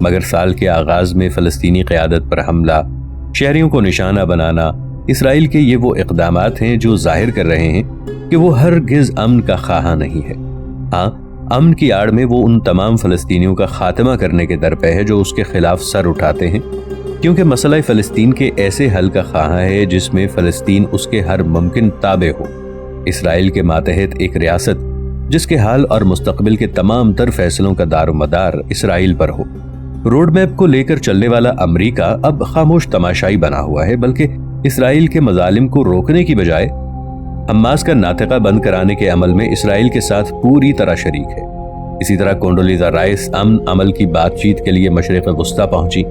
مگر سال کے آغاز میں فلسطینی قیادت پر حملہ، شہریوں کو نشانہ بنانا، اسرائیل کے یہ وہ اقدامات ہیں جو ظاہر کر رہے ہیں کہ وہ ہرگز امن کا خواہاں نہیں ہے۔ ہاں، امن کی آڑ میں وہ ان تمام فلسطینیوں کا خاتمہ کرنے کے درپے ہے جو اس کے خلاف سر اٹھاتے ہیں، کیونکہ مسئلہ فلسطین کے ایسے حل کا خواہاں ہے جس میں فلسطین اس کے ہر ممکن تابع ہو، اسرائیل کے ماتحت ایک ریاست جس کے حال اور مستقبل کے تمام تر فیصلوں کا دار و مدار اسرائیل پر ہو۔ روڈ میپ کو لے کر چلنے والا امریکہ اب خاموش تماشائی بنا ہوا ہے، بلکہ اسرائیل کے مظالم کو روکنے کی بجائے حماس کا ناطقہ بند کرانے کے عمل میں اسرائیل کے ساتھ پوری طرح شریک ہے۔ اسی طرح کونڈولیزا رائس امن عمل کی بات چیت کے لیے مشرق وسطیٰ پہنچی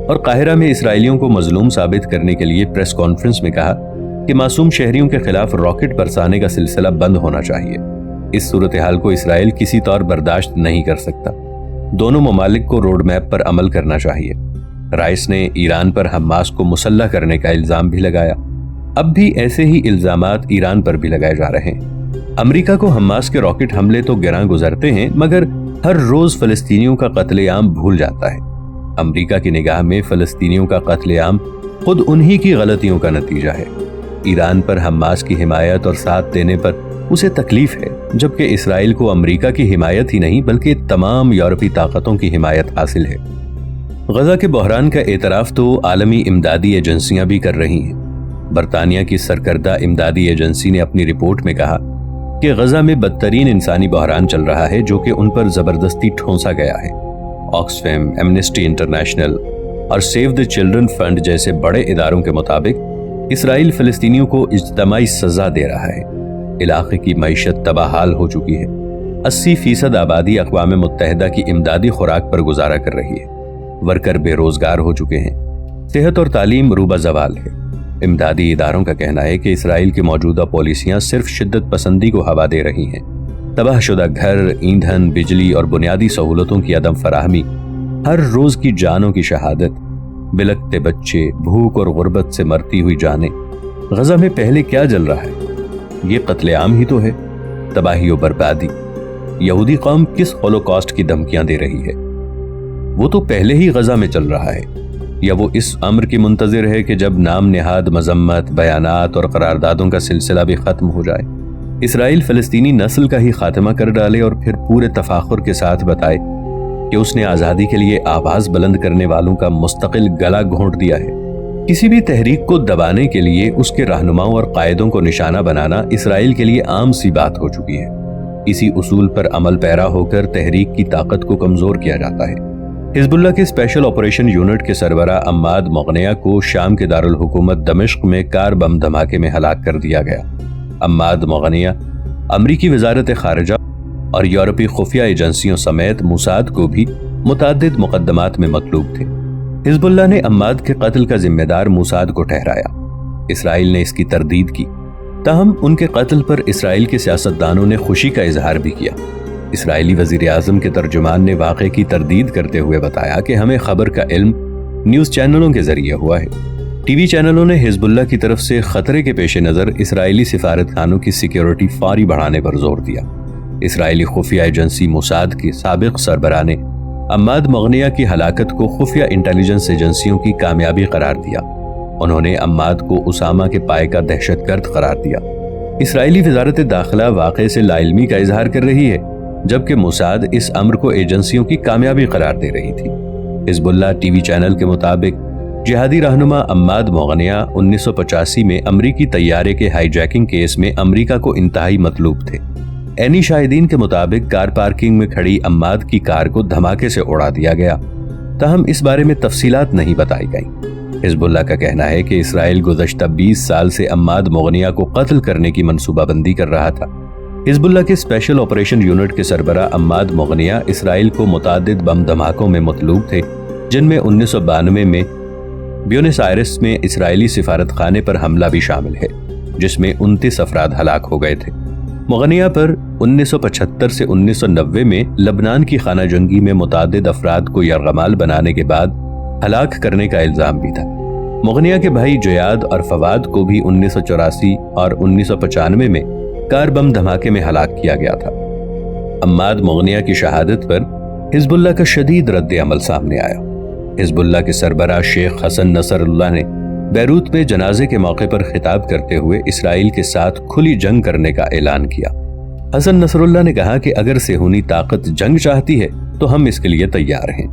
اور قاہرہ میں اسرائیلیوں کو مظلوم ثابت کرنے کے لیے پریس کانفرنس میں کہا کہ معصوم شہریوں کے خلاف راکٹ برسانے کا سلسلہ بند ہونا چاہیے۔ اس صورتحال کو اسرائیل کسی طور برداشت نہیں کر سکتا۔ دونوں ممالک کو روڈ میپ پر عمل کرنا چاہیے۔ رائس نے ایران پر حماس کو مسلح کرنے کا الزام بھی لگایا۔ اب بھی ایسے ہی الزامات ایران پر بھی لگائے جا رہے ہیں۔ امریکہ کو حماس کے راکٹ حملے تو گراں گزرتے ہیں، مگر ہر روز فلسطینیوں کا قتل عام بھول جاتا ہے۔ امریکہ کی نگاہ میں فلسطینیوں کا قتل عام خود انہی کی غلطیوں کا نتیجہ ہے۔ ایران پر حماس کی حمایت اور ساتھ دینے پر اسے تکلیف ہے، جبکہ اسرائیل کو امریکہ کی حمایت ہی نہیں بلکہ تمام یورپی طاقتوں کی حمایت حاصل ہے۔ غزہ کے بحران کا اعتراف تو عالمی امدادی ایجنسیاں بھی کر رہی ہیں۔ برطانیہ کی سرکردہ امدادی ایجنسی نے اپنی رپورٹ میں کہا کہ غزہ میں بدترین انسانی بحران چل رہا ہے جو کہ ان پر زبردستی ٹھونسا گیا ہے۔ آکسفیم، ایمنسٹی انٹرنیشنل اور سیو دی چلڈرن فنڈ جیسے بڑے اداروں کے مطابق اسرائیل فلسطینیوں کو اجتماعی سزا دے رہا ہے۔ علاقے کی معیشت تباہ حال ہو چکی ہے۔ 80% آبادی اقوام متحدہ کی امدادی خوراک پر گزارا کر رہی ہے۔ ورکر بے روزگار ہو چکے ہیں۔ صحت اور تعلیم روبہ زوال ہے۔ امدادی اداروں کا کہنا ہے کہ اسرائیل کی موجودہ پالیسیاں صرف شدت پسندی کو ہوا دے رہی ہیں۔ تباہ شدہ گھر، ایندھن، بجلی اور بنیادی سہولتوں کی عدم فراہمی، ہر روز کی جانوں کی شہادت، بلکتے بچے، بھوک اور غربت سے مرتی ہوئی جانیں۔ غزہ میں پہلے کیا جل رہا ہے؟ یہ قتل عام ہی تو ہے، تباہی و بربادی۔ یہودی قوم کس ہولوکاسٹ کی دھمکیاں دے رہی ہے؟ وہ تو پہلے ہی غزہ میں چل رہا ہے، یا وہ اس امر کی منتظر ہے کہ جب نام نہاد مذمت، بیانات اور قراردادوں کا سلسلہ بھی ختم ہو جائے، اسرائیل فلسطینی نسل کا ہی خاتمہ کر ڈالے اور پھر پورے تفاخر کے ساتھ بتائے کہ اس نے آزادی کے لیے آواز بلند کرنے والوں کا مستقل گلا گھونٹ دیا ہے۔ کسی بھی تحریک کو دبانے کے لیے اس کے رہنماؤں اور قائدوں کو نشانہ بنانا اسرائیل کے لیے عام سی بات ہو چکی ہے۔ اسی اصول پر عمل پیرا ہو کر تحریک کی طاقت کو کمزور کیا جاتا ہے۔ حزب اللہ کے اسپیشل آپریشن یونٹ کے سربراہ عماد مغنیہ کو شام کے دارالحکومت دمشق میں کار بم دھماکے میں ہلاک کر دیا گیا۔ عماد مغنیہ امریکی وزارت خارجہ اور یورپی خفیہ ایجنسیوں سمیت موساد کو بھی متعدد مقدمات میں مطلوب تھے۔ حزب اللہ نے عماد کے قتل کا ذمہ دار موساد کو ٹھہرایا۔ اسرائیل نے اس کی تردید کی، تاہم ان کے قتل پر اسرائیل کے سیاستدانوں نے خوشی کا اظہار بھی کیا۔ اسرائیلی وزیر اعظم کے ترجمان نے واقعے کی تردید کرتے ہوئے بتایا کہ ہمیں خبر کا علم نیوز چینلوں کے ذریعے ہوا ہے۔ ٹی وی چینلوں نے حزب اللہ کی طرف سے خطرے کے پیش نظر اسرائیلی سفارت خانوں کی سیکیورٹی فوری بڑھانے پر زور دیا۔ اسرائیلی خفیہ ایجنسی موساد کے سابق سربراہ نے عماد مغنیہ کی ہلاکت کو خفیہ انٹیلیجنس ایجنسیوں کی کامیابی قرار دیا۔ انہوں نے عماد کو اسامہ کے پائے کا دہشت گرد قرار دیا۔ اسرائیلی وزارت داخلہ واقعے سے لا علمی کا اظہار کر رہی ہے، جبکہ موساد اس امر کو ایجنسیوں کی کامیابی قرار دے رہی تھی۔ حزب اللہ ٹی وی چینل کے مطابق جہادی رہنما عماد مغنیہ 1985 میں امریکی طیارے کے ہائی جیکنگ کیس میں امریکہ کو انتہائی مطلوب تھے۔ عینی شاہدین کے مطابق کار پارکنگ میں کھڑی عماد کی کار کو دھماکے سے اڑا دیا گیا، تاہم اس بارے میں تفصیلات نہیں بتائی گئیں۔ حزب اللہ کا کہنا ہے کہ اسرائیل گزشتہ 20 سال سے عماد مغنیہ کو قتل کرنے کی منصوبہ بندی کر رہا تھا۔ حزب اللہ کے اسپیشل آپریشن یونٹ کے سربراہ عماد مغنیہ اسرائیل کو متعدد بم دھماکوں میں مطلوب تھے، جن میں 1992 میں بیونس آئرس میں اسرائیلی سفارت خانے پر حملہ بھی شامل ہے، جس میں 29 افراد ہلاک ہو گئے تھے۔ مغنیہ پر 1975 سے 1990 میں لبنان کی خانہ جنگی میں متعدد افراد کو یرغمال بنانے کے بعد ہلاک کرنے کا الزام بھی تھا۔ مغنیہ کے بھائی جیاد اور فواد کو بھی 1984 اور 1995 میں کار بم دھماکے میں ہلاک کیا گیا تھا۔ عماد مغنیہ کی شہادت پر حزب اللہ کا شدید رد عمل سامنے آیا۔ حزب اللہ کے سربراہ شیخ حسن نصر اللہ نے بیروت میں جنازے کے موقع پر خطاب کرتے ہوئے اسرائیل کے ساتھ کھلی جنگ کرنے کا اعلان کیا۔ حسن نصر اللہ نے کہا کہ اگر صہیونی طاقت جنگ چاہتی ہے تو ہم اس کے لیے تیار ہیں۔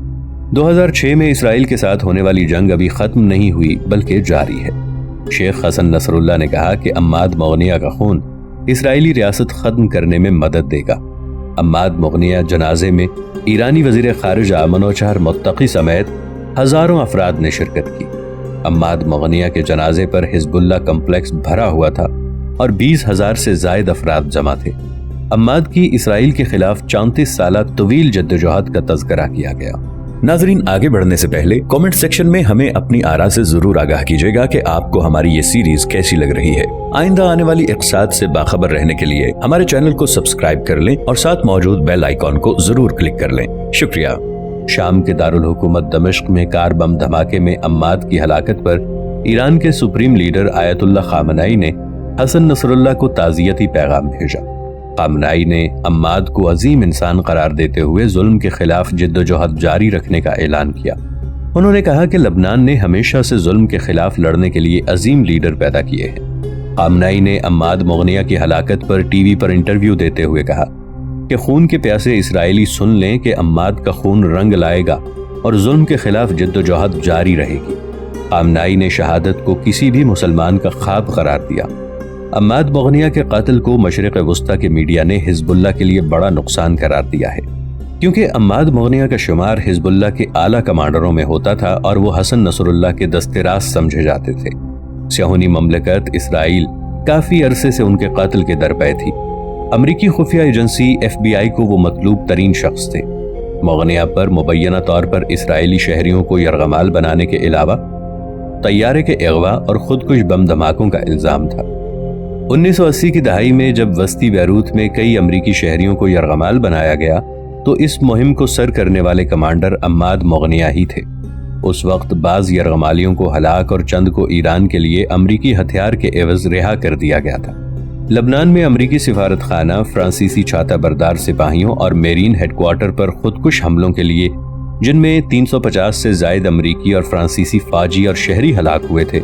2006 میں اسرائیل کے ساتھ ہونے والی جنگ ابھی ختم نہیں ہوئی بلکہ جاری ہے۔ شیخ حسن نصر اللہ نے کہا کہ عماد مغنیہ کا خون اسرائیلی ریاست ختم کرنے میں مدد دے گا۔ عماد مغنیہ جنازے میں ایرانی وزیر خارجہ منوچہر متقی سمیت ہزاروں افراد نے شرکت کی۔ عماد مغنیہ کے جنازے پر حزب اللہ کمپلیکس بھرا ہوا تھا اور 20,000 سے زائد افراد جمع تھے۔ عماد کی اسرائیل کے خلاف 34 سالہ طویل جدوجہد کا تذکرہ کیا گیا۔ ناظرین، آگے بڑھنے سے پہلے کامنٹ سیکشن میں ہمیں اپنی آراء سے ضرور آگاہ کیجیے گا کہ آپ کو ہماری یہ سیریز کیسی لگ رہی ہے۔ آئندہ آنے والی اقساط سے باخبر رہنے کے لیے ہمارے چینل کو سبسکرائب کر لیں اور ساتھ موجود بیل آئیکن کو ضرور کلک کر لیں۔ شکریہ۔ شام کے دارالحکومت دمشق میں کار بم دھماکے میں عماد کی ہلاکت پر ایران کے سپریم لیڈر آیت اللہ خامنائی نے حسن نصر اللہ کو تعزیتی پیغام بھیجا۔ خامنائی نے عماد کو عظیم انسان قرار دیتے ہوئے ظلم کے خلاف جدوجہد جاری رکھنے کا اعلان کیا۔ انہوں نے کہا کہ لبنان نے ہمیشہ سے ظلم کے خلاف لڑنے کے لیے عظیم لیڈر پیدا کیے ہیں۔ خامنائی نے عماد مغنیہ کی ہلاکت پر ٹی وی پر انٹرویو دیتے ہوئے کہا کہ خون کے پیاسے اسرائیلی سن لیں کہ عماد کا خون رنگ لائے گا اور ظلم کے خلاف جدوجہد جاری رہے گی۔ خامنائی نے شہادت کو کسی بھی مسلمان کا خواب قرار دیا۔ عماد مغنیہ کے قاتل کو مشرق وسطی کے میڈیا نے حزب اللہ کے لیے بڑا نقصان قرار دیا ہے، کیونکہ عماد مغنیہ کا شمار حزب اللہ کے اعلیٰ کمانڈروں میں ہوتا تھا اور وہ حسن نصر اللہ کے دستے راست سمجھے جاتے تھے۔ صہیونی مملکت اسرائیل کافی عرصے سے ان کے قتل کے درپے تھی۔ امریکی خفیہ ایجنسی FBI کو وہ مطلوب ترین شخص تھے۔ مغنیہ پر مبینہ طور پر اسرائیلی شہریوں کو یرغمال بنانے کے علاوہ طیارے کے اغوا اور خودکش بم دھماکوں کا الزام تھا۔ 1980 کی دہائی میں جب وسطی بیروت میں کئی امریکی شہریوں کو یرغمال بنایا گیا تو اس مہم کو سر کرنے والے کمانڈر عماد مغنیہ ہی تھے۔ اس وقت بعض یرغمالیوں کو ہلاک اور چند کو ایران کے لیے امریکی ہتھیار کے عوض رہا کر دیا گیا تھا۔ لبنان میں امریکی سفارت خانہ، فرانسیسی چھاتہ بردار سپاہیوں اور میرین ہیڈ کوارٹر پر خودکش حملوں کے لیے، جن میں 350 سے زائد امریکی اور فرانسیسی فوجی اور شہری ہلاک ہوئے تھے،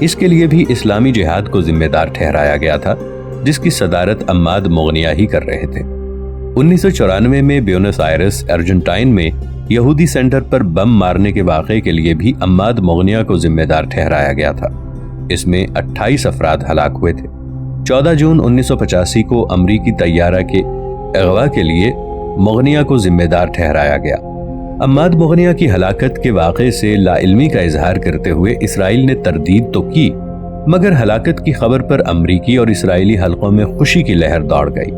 اس کے لیے بھی اسلامی جہاد کو ذمہ دار ٹھہرایا گیا تھا، جس کی صدارت عماد مغنیہ ہی کر رہے تھے۔ 1994 میں بیونس آئرس، ارجنٹائن میں یہودی سینٹر پر بم مارنے کے واقعے کے لیے بھی عماد مغنیہ کو ذمہ دار ٹھہرایا گیا تھا۔ اس میں 28 افراد ہلاک ہوئے تھے۔ 14 جون 1985 کو امریکی طیارہ کے اغوا کے لیے مغنیہ کو ذمہ دار ٹھہرایا گیا۔ عماد مغنیہ کی ہلاکت کے واقعے سے لا علمی کا اظہار کرتے ہوئے اسرائیل نے تردید تو کی، مگر ہلاکت کی خبر پر امریکی اور اسرائیلی حلقوں میں خوشی کی لہر دوڑ گئی۔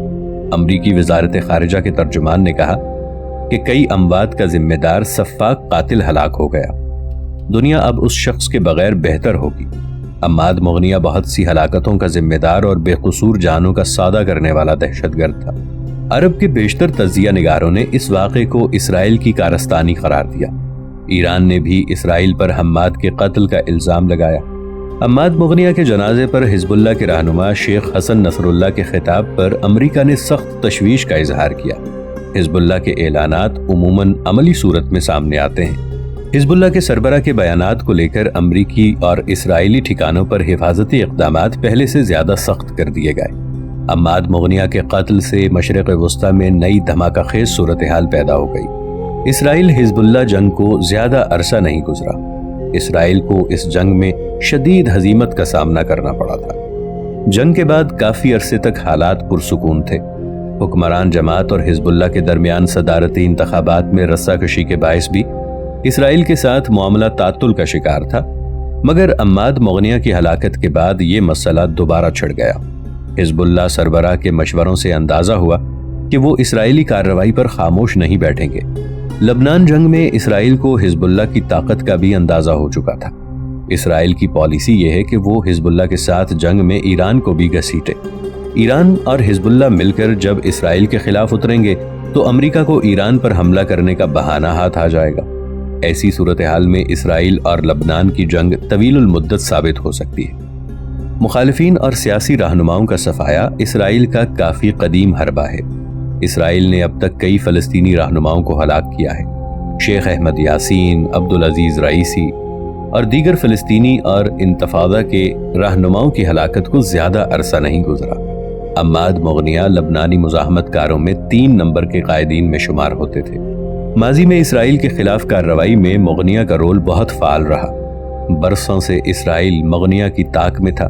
امریکی وزارت خارجہ کے ترجمان نے کہا کہ کئی اموات کا ذمہ دار سفاک قاتل ہلاک ہو گیا۔ دنیا اب اس شخص کے بغیر بہتر ہوگی۔ عماد مغنیہ بہت سی ہلاکتوں کا ذمہ دار اور بے قصور جانوں کا سودہ کرنے والا دہشت گرد تھا۔ عرب کے بیشتر تجزیہ نگاروں نے اس واقعے کو اسرائیل کی کارستانی قرار دیا۔ ایران نے بھی اسرائیل پر عماد کے قتل کا الزام لگایا۔ عماد مغنیہ کے جنازے پر حزب اللہ کے رہنما شیخ حسن نصر اللہ کے خطاب پر امریکہ نے سخت تشویش کا اظہار کیا۔ حزب اللہ کے اعلانات عموماً عملی صورت میں سامنے آتے ہیں۔ حزب اللہ کے سربراہ کے بیانات کو لے کر امریکی اور اسرائیلی ٹھکانوں پر حفاظتی اقدامات پہلے سے زیادہ سخت کر دیے گئے۔ عماد مغنیہ کے قتل سے مشرق وسطی میں نئی دھماکہ خیز صورتحال پیدا ہو گئی۔ اسرائیل حزب اللہ جنگ کو زیادہ عرصہ نہیں گزرا۔ اسرائیل کو اس جنگ میں شدید ہزیمت کا سامنا کرنا پڑا تھا۔ جنگ کے بعد کافی عرصے تک حالات پرسکون تھے۔ حکمران جماعت اور حزب اللہ کے درمیان صدارتی انتخابات میں رسہ کشی کے باعث بھی اسرائیل کے ساتھ معاملہ تعطل کا شکار تھا، مگر عماد مغنیہ کی ہلاکت کے بعد یہ مسئلہ دوبارہ چھڑ گیا۔ حزب اللہ سربراہ کے مشوروں سے اندازہ ہوا کہ وہ اسرائیلی کارروائی پر خاموش نہیں بیٹھیں گے۔ لبنان جنگ میں اسرائیل کو حزب اللہ کی طاقت کا بھی اندازہ ہو چکا تھا۔ اسرائیل کی پالیسی یہ ہے کہ وہ حزب اللہ کے ساتھ جنگ میں ایران کو بھی گھسیٹے۔ ایران اور حزب اللہ مل کر جب اسرائیل کے خلاف اتریں گے تو امریکہ کو ایران پر حملہ کرنے کا بہانہ ہاتھ آ جائے گا۔ ایسی صورتحال میں اسرائیل اور لبنان کی جنگ طویل المدت ثابت ہو سکتی ہے۔ مخالفین اور سیاسی رہنماؤں کا صفایا اسرائیل کا کافی قدیم حربہ ہے۔ اسرائیل نے اب تک کئی فلسطینی رہنماؤں کو ہلاک کیا ہے۔ شیخ احمد یاسین، عبدالعزیز رئیسی اور دیگر فلسطینی اور انتفاضہ کے رہنماؤں کی ہلاکت کو زیادہ عرصہ نہیں گزرا۔ عماد مغنیہ لبنانی مزاحمت کاروں میں 3 نمبر کے قائدین میں شمار ہوتے تھے۔ ماضی میں اسرائیل کے خلاف کارروائی میں مغنیہ کا رول بہت فعال رہا۔ برسوں سے اسرائیل مغنیہ کی طاق میں تھا۔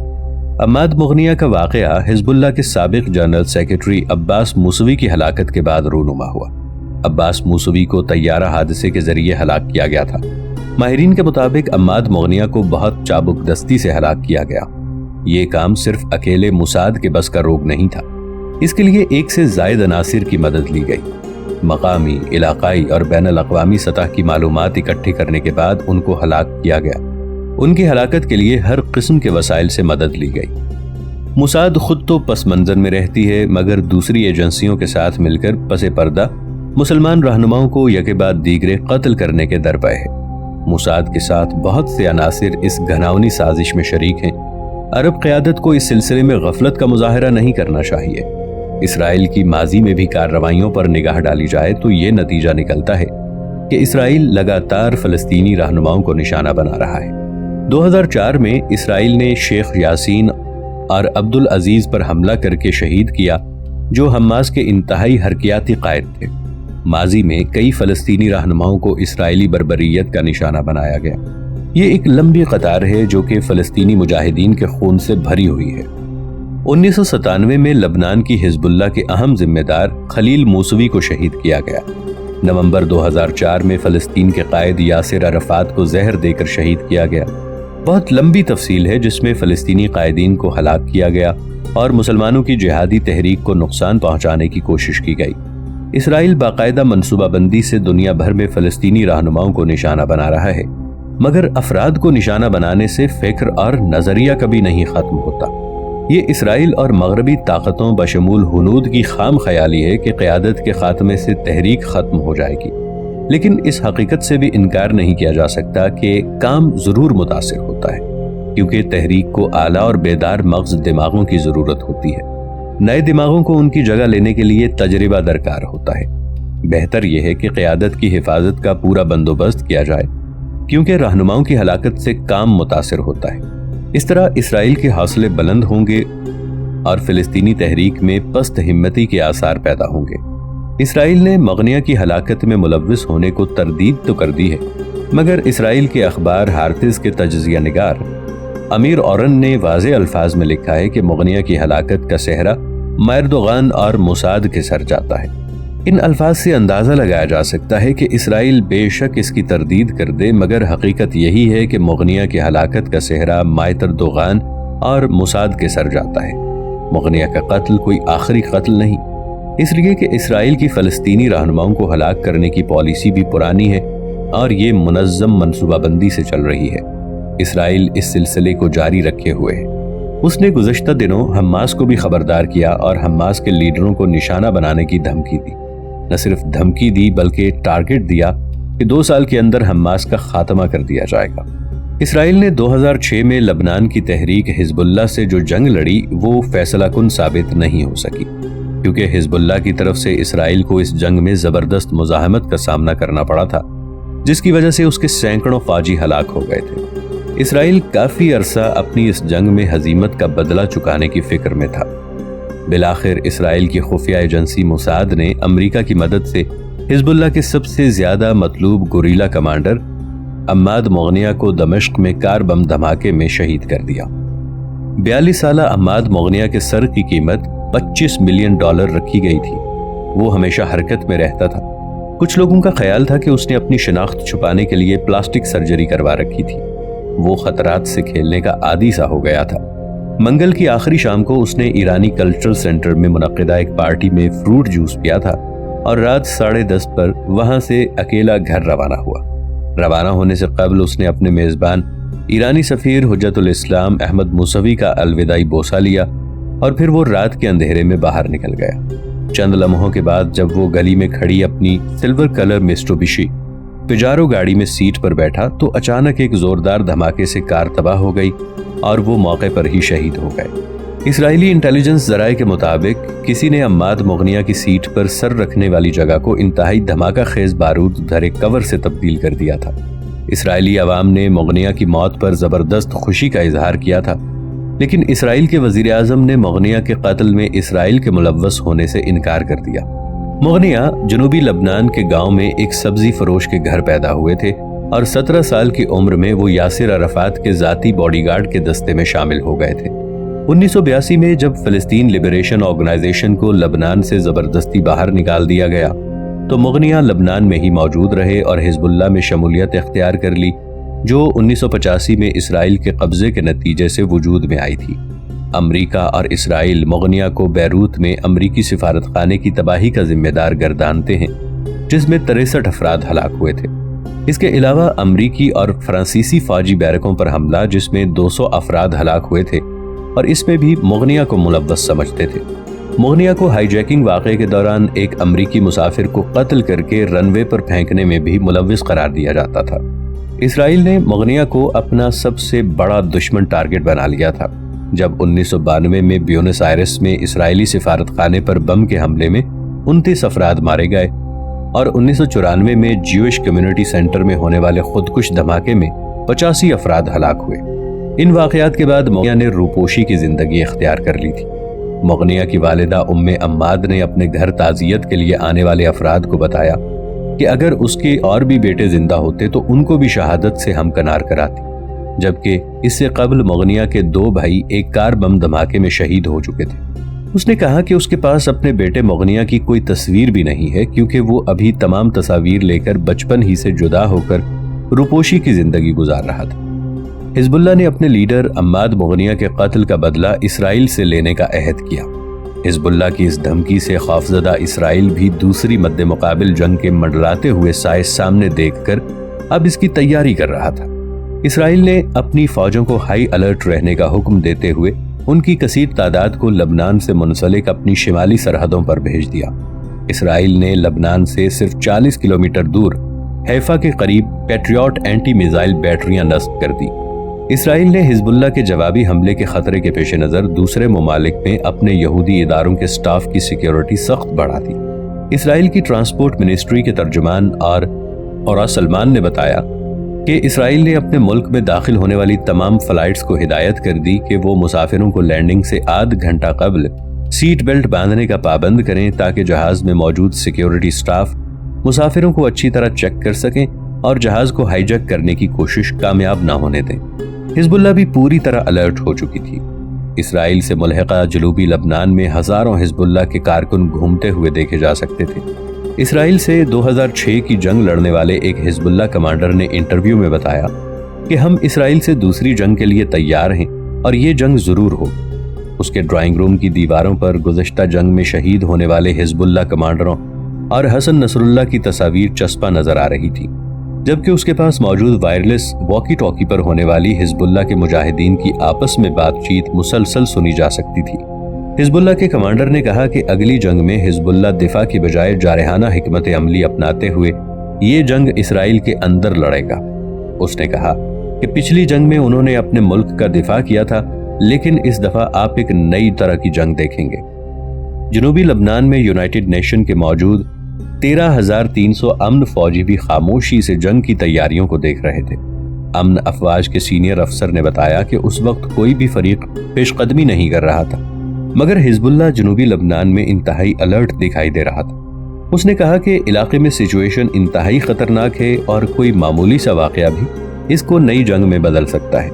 عماد مغنیہ کا واقعہ حزب اللہ کے سابق جنرل سیکرٹری عباس موسوی کی ہلاکت کے بعد رونما ہوا۔ عباس موسوی کو طیارہ حادثے کے ذریعے ہلاک کیا گیا تھا۔ ماہرین کے مطابق عماد مغنیہ کو بہت چابک دستی سے ہلاک کیا گیا۔ یہ کام صرف اکیلے موساد کے بس کا روگ نہیں تھا، اس کے لیے 1 سے زائد عناصر کی مدد لی گئی۔ مقامی، علاقائی اور بین الاقوامی سطح کی معلومات اکٹھی کرنے کے بعد ان کو ہلاک کیا گیا۔ ان کی ہلاکت کے لیے ہر قسم کے وسائل سے مدد لی گئی۔ موساد خود تو پس منظر میں رہتی ہے، مگر دوسری ایجنسیوں کے ساتھ مل کر پس پردہ مسلمان رہنماؤں کو یکے بعد دیگرے قتل کرنے کے درپے ہے۔ موساد کے ساتھ بہت سے عناصر اس گھناؤنی سازش میں شریک ہیں۔ عرب قیادت کو اس سلسلے میں غفلت کا مظاہرہ نہیں کرنا چاہیے۔ اسرائیل کی ماضی میں بھی کارروائیوں پر نگاہ ڈالی جائے تو یہ نتیجہ نکلتا ہے کہ اسرائیل لگاتار فلسطینی رہنماؤں کو نشانہ بنا رہا ہے۔ 2004 میں اسرائیل نے شیخ یاسین اور عبدالعزیز پر حملہ کر کے شہید کیا، جو حماس کے انتہائی حرکیاتی قائد تھے۔ ماضی میں کئی فلسطینی رہنماؤں کو اسرائیلی بربریت کا نشانہ بنایا گیا۔ یہ ایک لمبی قطار ہے جو کہ فلسطینی مجاہدین کے خون سے بھری ہوئی ہے۔ 1997 میں لبنان کی حزب اللہ کے اہم ذمہ دار خلیل موسوی کو شہید کیا گیا۔ نومبر 2004 میں فلسطین کے قائد یاسر عرفات کو زہر دے کر شہید کیا گیا۔ بہت لمبی تفصیل ہے جس میں فلسطینی قائدین کو ہلاک کیا گیا اور مسلمانوں کی جہادی تحریک کو نقصان پہنچانے کی کوشش کی گئی۔ اسرائیل باقاعدہ منصوبہ بندی سے دنیا بھر میں فلسطینی رہنماؤں کو نشانہ بنا رہا ہے، مگر افراد کو نشانہ بنانے سے فکر اور نظریہ کبھی نہیں ختم ہوتا۔ یہ اسرائیل اور مغربی طاقتوں بشمول ہنود کی خام خیالی ہے کہ قیادت کے خاتمے سے تحریک ختم ہو جائے گی، لیکن اس حقیقت سے بھی انکار نہیں کیا جا سکتا کہ کام ضرور متاثر ہوتا ہے، کیونکہ تحریک کو اعلیٰ اور بیدار مغز دماغوں کی ضرورت ہوتی ہے۔ نئے دماغوں کو ان کی جگہ لینے کے لیے تجربہ درکار ہوتا ہے۔ بہتر یہ ہے کہ قیادت کی حفاظت کا پورا بندوبست کیا جائے، کیونکہ رہنماؤں کی ہلاکت سے کام متاثر ہوتا ہے۔ اس طرح اسرائیل کے حوصلے بلند ہوں گے اور فلسطینی تحریک میں پست ہمتی کے آثار پیدا ہوں گے۔ اسرائیل نے مغنیہ کی ہلاکت میں ملوث ہونے کو تردید تو کر دی ہے، مگر اسرائیل کے اخبار ہارتز کے تجزیہ نگار امیر اورن نے واضح الفاظ میں لکھا ہے کہ مغنیہ کی ہلاکت کا سہرا مردوغان اور موساد کے سر جاتا ہے۔ ان الفاظ سے اندازہ لگایا جا سکتا ہے کہ اسرائیل بے شک اس کی تردید کر دے، مگر حقیقت یہی ہے کہ مغنیہ کی ہلاکت کا سہرا مردوغان اور موساد کے سر جاتا ہے۔ مغنیہ کا قتل کوئی آخری قتل نہیں، اس لیے کہ اسرائیل کی فلسطینی رہنماؤں کو ہلاک کرنے کی پالیسی بھی پرانی ہے اور یہ منظم منصوبہ بندی سے چل رہی ہے۔ اسرائیل اس سلسلے کو جاری رکھے ہوئے ہے۔ اس نے گزشتہ دنوں حماس کو بھی خبردار کیا اور حماس کے لیڈروں کو نشانہ بنانے کی دھمکی دی۔ نہ صرف دھمکی دی بلکہ ٹارگٹ دیا کہ 2 سال کے اندر حماس کا خاتمہ کر دیا جائے گا۔ اسرائیل نے 2006 میں لبنان کی تحریک حزب اللہ سے جو جنگ لڑی وہ فیصلہ کن ثابت نہیں ہو سکی، کیونکہ حزب اللہ کی طرف سے اسرائیل کو اس جنگ میں زبردست مزاحمت کا سامنا کرنا پڑا تھا، جس کی وجہ سے اس کے سینکڑوں فوجی ہلاک ہو گئے تھے۔ اسرائیل کافی عرصہ اپنی اس جنگ میں ہزیمت کا بدلہ چکانے کی فکر میں تھا۔ بالآخر اسرائیل کی خفیہ ایجنسی موساد نے امریکہ کی مدد سے حزب اللہ کے سب سے زیادہ مطلوب گوریلا کمانڈر عماد مغنیہ کو دمشق میں کار بم دھماکے میں شہید کر دیا۔ 42 سالہ عماد مغنیہ کے سر کی قیمت $25 ملین رکھی گئی تھی۔ وہ ہمیشہ حرکت میں رہتا تھا۔ کچھ لوگوں کا خیال تھا کہ اس نے اپنی شناخت چھپانے کے لیے پلاسٹک سرجری کروا رکھی تھی۔ وہ خطرات سے کھیلنے کا عادی سا ہو گیا تھا۔ منگل کی آخری شام کو اس نے ایرانی کلچرل سینٹر میں منعقدہ ایک پارٹی میں فروٹ جوس پیا تھا اور رات 10:30 پر وہاں سے اکیلا گھر روانہ ہوا۔ روانہ ہونے سے قبل اس نے اپنے میزبان ایرانی سفیر حجت الاسلام احمد موسوی کا الوداعی بوسہ لیا اور پھر وہ رات کے اندھیرے میں باہر نکل گیا۔ چند لمحوں کے بعد جب وہ گلی میں کھڑی اپنی سلور کلر میٹسوبشی پجارو گاڑی میں سیٹ پر بیٹھا تو اچانک ایک زوردار دھماکے سے کار تباہ ہو گئی اور وہ موقع پر ہی شہید ہو گئے۔ اسرائیلی انٹیلیجنس ذرائع کے مطابق کسی نے عماد مغنیہ کی سیٹ پر سر رکھنے والی جگہ کو انتہائی دھماکہ خیز بارود بھرے کور سے تبدیل کر دیا تھا۔ اسرائیلی عوام نے مغنیہ کی موت پر زبردست خوشی کا اظہار کیا تھا، لیکن اسرائیل کے وزیر اعظم نے مغنیہ کے قتل میں اسرائیل کے ملوث ہونے سے انکار کر دیا۔ مغنیہ جنوبی لبنان کے گاؤں میں ایک سبزی فروش کے گھر پیدا ہوئے تھے اور 17 سال کی عمر میں وہ یاسر عرفات کے ذاتی باڈی گارڈ کے دستے میں شامل ہو گئے تھے۔ 1982 میں جب فلسطین لبریشن آرگنائزیشن کو لبنان سے زبردستی باہر نکال دیا گیا تو مغنیہ لبنان میں ہی موجود رہے اور حزب اللہ میں شمولیت اختیار کر لی، جو 1985 میں اسرائیل کے قبضے کے نتیجے سے وجود میں آئی تھی۔ امریکہ اور اسرائیل مغنیہ کو بیروت میں امریکی سفارت خانے کی تباہی کا ذمہ دار گردانتے ہیں، جس میں 63 افراد ہلاک ہوئے تھے۔ اس کے علاوہ امریکی اور فرانسیسی فوجی بیرکوں پر حملہ جس میں 200 افراد ہلاک ہوئے تھے، اور اس میں بھی مغنیہ کو ملوث سمجھتے تھے۔ مغنیہ کو ہائی جیکنگ واقعے کے دوران ایک امریکی مسافر کو قتل کر کے رن وے پر پھینکنے میں بھی ملوث قرار دیا جاتا تھا۔ اسرائیل نے مغنیہ کو اپنا سب سے بڑا دشمن ٹارگٹ بنا لیا تھا جب 1992 میں بیونس آئرس میں اسرائیلی سفارت خانے پر بم کے حملے میں 29 افراد مارے گئے اور 1994 میں جیوش کمیونٹی سینٹر میں ہونے والے خودکش دھماکے میں 85 افراد ہلاک ہوئے۔ ان واقعات کے بعد مغنیہ نے روپوشی کی زندگی اختیار کر لی تھی۔ مغنیہ کی والدہ عماد نے اپنے گھر تعزیت کے لیے آنے والے افراد کو بتایا کہ اگر اس کے اور بھی بیٹے زندہ ہوتے تو ان کو بھی شہادت سے ہمکنار کراتی، جبکہ اس سے قبل مغنیہ کے 2 بھائی ایک کار بم دھماکے میں شہید ہو چکے تھے۔ اس نے کہا کہ اس کے پاس اپنے بیٹے مغنیہ کی کوئی تصویر بھی نہیں ہے کیونکہ وہ ابھی تمام تصاویر لے کر بچپن ہی سے جدا ہو کر روپوشی کی زندگی گزار رہا تھا۔ حزب اللہ نے اپنے لیڈر عماد مغنیہ کے قتل کا بدلہ اسرائیل سے لینے کا عہد کیا۔ حزب اللہ کی اس دھمکی سے خوفزدہ اسرائیل بھی دوسری مد مقابل جنگ کے منڈلاتے ہوئے سائے سامنے دیکھ کر اب اس کی تیاری کر رہا تھا۔ اسرائیل نے اپنی فوجوں کو ہائی الرٹ رہنے کا حکم دیتے ہوئے ان کی کثیر تعداد کو لبنان سے منسلک اپنی شمالی سرحدوں پر بھیج دیا۔ اسرائیل نے لبنان سے صرف 40 کلومیٹر دور حیفا کے قریب پیٹریوٹ اینٹی میزائل بیٹریاں نصب کر دی۔ اسرائیل نے حزب اللہ کے جوابی حملے کے خطرے کے پیش نظر دوسرے ممالک میں اپنے یہودی اداروں کے سٹاف کی سیکیورٹی سخت بڑھا دی۔ اسرائیل کی ٹرانسپورٹ منسٹری کے ترجمان اور سلمان نے بتایا کہ اسرائیل نے اپنے ملک میں داخل ہونے والی تمام فلائٹس کو ہدایت کر دی کہ وہ مسافروں کو لینڈنگ سے آدھ گھنٹہ قبل سیٹ بیلٹ باندھنے کا پابند کریں تاکہ جہاز میں موجود سیکیورٹی سٹاف مسافروں کو اچھی طرح چیک کر سکیں اور جہاز کو ہائی جیک کرنے کی کوشش کامیاب نہ ہونے دیں۔ حزب اللہ بھی پوری طرح الرٹ ہو چکی تھی۔ اسرائیل سے ملحقہ جنوبی لبنان میں ہزاروں حزب اللہ کے کارکن گھومتے ہوئے دیکھے جا سکتے تھے۔ اسرائیل سے 2006 کی جنگ لڑنے والے ایک حزب اللہ کمانڈر نے انٹرویو میں بتایا کہ ہم اسرائیل سے دوسری جنگ کے لیے تیار ہیں اور یہ جنگ ضرور ہو۔ اس کے ڈرائنگ روم کی دیواروں پر گزشتہ جنگ میں شہید ہونے والے حزب اللہ کمانڈروں اور حسن نصر اللہ کی تصاویر چسپاں نظر آ رہی تھی، جبکہ اس کے پاس موجود وائرلیس واکی ٹاکی پر ہونے والی حزب اللہ کے مجاہدین کی آپس میں بات چیت مسلسل سنی جا سکتی تھی۔ حزب اللہ کے کمانڈر نے کہا کہ اگلی جنگ میں حزب اللہ دفاع کی بجائے جارحانہ حکمت عملی اپناتے ہوئے یہ جنگ اسرائیل کے اندر لڑے گا۔ اس نے کہا کہ پچھلی جنگ میں انہوں نے اپنے ملک کا دفاع کیا تھا، لیکن اس دفعہ آپ ایک نئی طرح کی جنگ دیکھیں گے۔ جنوبی لبنان میں یونائٹڈ نیشن کے موجود 13,300 امن فوجی بھی خاموشی سے جنگ کی تیاریوں کو دیکھ رہے تھے۔ امن افواج کے سینئر افسر نے بتایا کہ اس وقت کوئی بھی فریق پیش قدمی نہیں کر رہا تھا، مگر حزب اللہ جنوبی لبنان میں انتہائی الرٹ دکھائی دے رہا تھا۔ اس نے کہا کہ علاقے میں سچویشن انتہائی خطرناک ہے اور کوئی معمولی سا واقعہ بھی اس کو نئی جنگ میں بدل سکتا ہے۔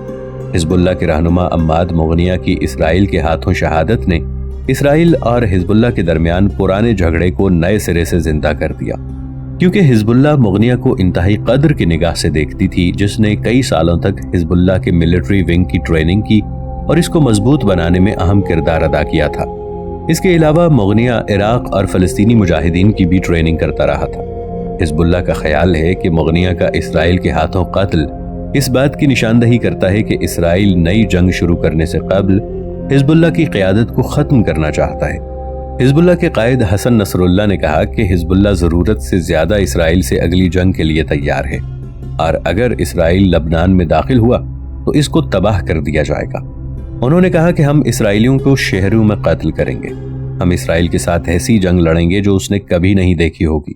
حزب اللہ کے رہنما عماد مغنیہ کی اسرائیل کے ہاتھوں شہادت نے اسرائیل اور حزب اللہ کے درمیان پرانے جھگڑے کو نئے سرے سے زندہ کر دیا، کیونکہ حزب اللہ مغنیہ کو انتہائی قدر کی نگاہ سے دیکھتی تھی، جس نے کئی سالوں تک حزب اللہ کے ملٹری ونگ کی ٹریننگ کی اور اس کو مضبوط بنانے میں اہم کردار ادا کیا تھا۔ اس کے علاوہ مغنیہ عراق اور فلسطینی مجاہدین کی بھی ٹریننگ کرتا رہا تھا۔ حزب اللہ کا خیال ہے کہ مغنیہ کا اسرائیل کے ہاتھوں قتل اس بات کی نشاندہی کرتا ہے کہ اسرائیل نئی جنگ شروع کرنے سے قبل حزب اللہ کی قیادت کو ختم کرنا چاہتا ہے۔ حزب اللہ کے قائد حسن نصر اللہ نے کہا کہ حزب اللہ ضرورت سے زیادہ اسرائیل سے اگلی جنگ کے لیے تیار ہے، اور اگر اسرائیل لبنان میں داخل ہوا تو اس کو تباہ کر دیا جائے گا۔ انہوں نے کہا کہ ہم اسرائیلیوں کو شہروں میں قتل کریں گے، ہم اسرائیل کے ساتھ ایسی جنگ لڑیں گے جو اس نے کبھی نہیں دیکھی ہوگی۔